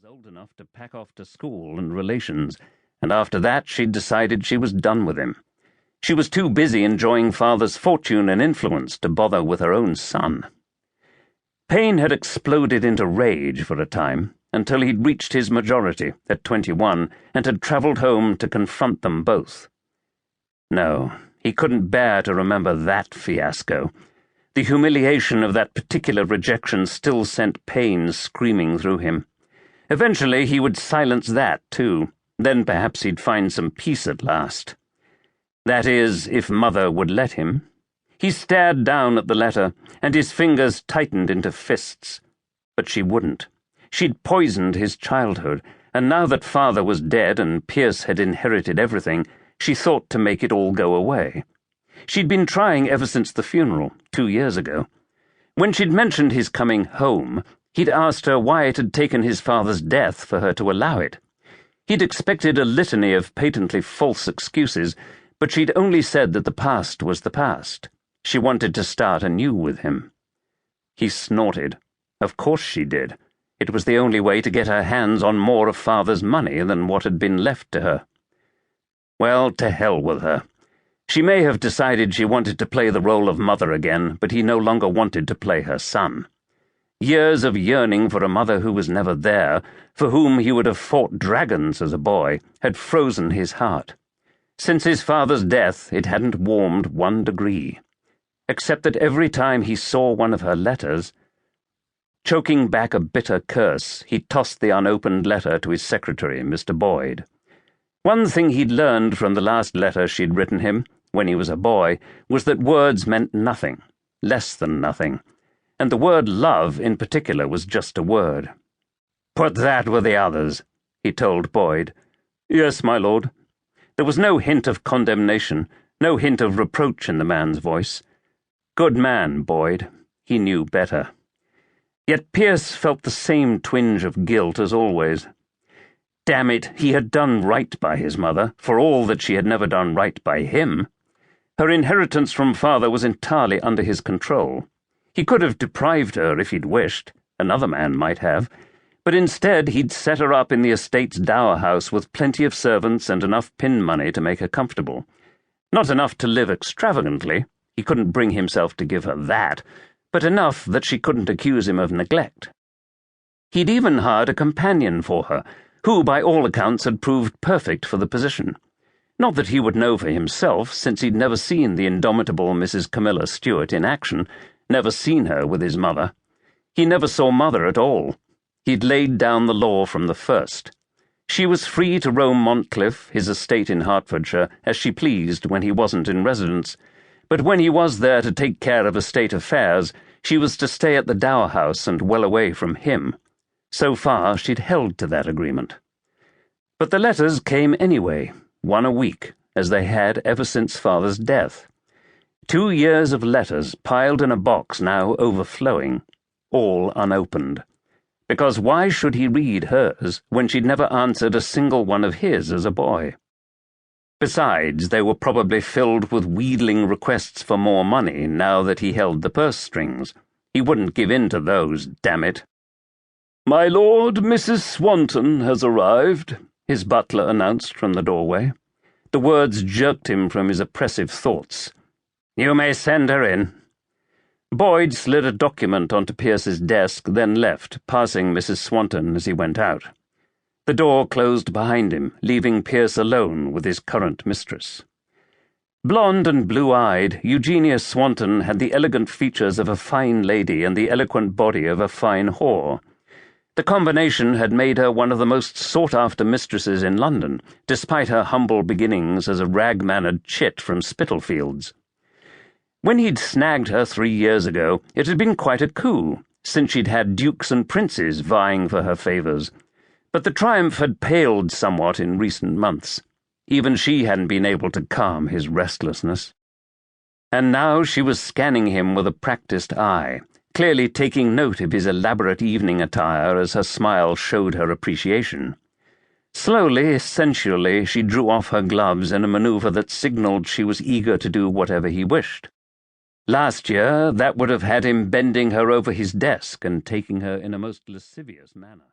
was old enough to pack off to school and relations, and after that she'd decided she was done with him. She was too busy enjoying father's fortune and influence to bother with her own son. Paine had exploded into rage for a time, until he'd reached his majority at 21 and had travelled home to confront them both. No, he couldn't bear to remember that fiasco. The humiliation of that particular rejection still sent pain screaming through him. Eventually he would silence that, too. Then perhaps he'd find some peace at last. That is, if Mother would let him. He stared down at the letter, and his fingers tightened into fists. But she wouldn't. She'd poisoned his childhood, and now that Father was dead and Pierce had inherited everything, she thought to make it all go away. She'd been trying ever since the funeral, 2 years ago. When she'd mentioned his coming home, he'd asked her why it had taken his father's death for her to allow it. He'd expected a litany of patently false excuses, but she'd only said that the past was the past. She wanted to start anew with him. He snorted. Of course she did. It was the only way to get her hands on more of Father's money than what had been left to her. Well, to hell with her. She may have decided she wanted to play the role of mother again, but he no longer wanted to play her son. Years of yearning for a mother who was never there, for whom he would have fought dragons as a boy, had frozen his heart. Since his father's death, it hadn't warmed 1 degree. Except that every time he saw one of her letters, choking back a bitter curse, he tossed the unopened letter to his secretary, Mr. Boyd. One thing he'd learned from the last letter she'd written him, when he was a boy, was that words meant nothing, less than nothing, and the word love in particular was just a word. "Put that with the others," he told Boyd. "Yes, my lord." There was no hint of condemnation, no hint of reproach in the man's voice. Good man, Boyd. He knew better. Yet Pierce felt the same twinge of guilt as always. Damn it, he had done right by his mother, for all that she had never done right by him. Her inheritance from Father was entirely under his control. He could have deprived her if he'd wished, another man might have, but instead he'd set her up in the estate's dower house with plenty of servants and enough pin money to make her comfortable. Not enough to live extravagantly, he couldn't bring himself to give her that, but enough that she couldn't accuse him of neglect. He'd even hired a companion for her, who by all accounts had proved perfect for the position. Not that he would know for himself, since he'd never seen the indomitable Mrs. Camilla Stuart in action, never seen her with his mother. He never saw Mother at all. He'd laid down the law from the first. She was free to roam Montcliff, his estate in Hertfordshire, as she pleased when he wasn't in residence, but when he was there to take care of estate affairs, she was to stay at the dower house and well away from him. So far she'd held to that agreement. But the letters came anyway, 1 a week, as they had ever since Father's death. 2 years of letters piled in a box now overflowing, all unopened. Because why should he read hers when she'd never answered a single one of his as a boy? Besides, they were probably filled with wheedling requests for more money now that he held the purse strings. He wouldn't give in to those, damn it. "My lord, Mrs. Swanton has arrived," his butler announced from the doorway. The words jerked him from his oppressive thoughts. "You may send her in." Boyd slid a document onto Pierce's desk, then left, passing Mrs. Swanton as he went out. The door closed behind him, leaving Pierce alone with his current mistress. Blonde and blue-eyed, Eugenia Swanton had the elegant features of a fine lady and the eloquent body of a fine whore. The combination had made her one of the most sought-after mistresses in London, despite her humble beginnings as a rag-mannered chit from Spitalfields. When he'd snagged her 3 years ago, it had been quite a coup, since she'd had dukes and princes vying for her favours. But the triumph had paled somewhat in recent months. Even she hadn't been able to calm his restlessness. And now she was scanning him with a practised eye, clearly taking note of his elaborate evening attire as her smile showed her appreciation. Slowly, sensually, she drew off her gloves in a maneuver that signalled she was eager to do whatever he wished. Last year, that would have had him bending her over his desk and taking her in a most lascivious manner.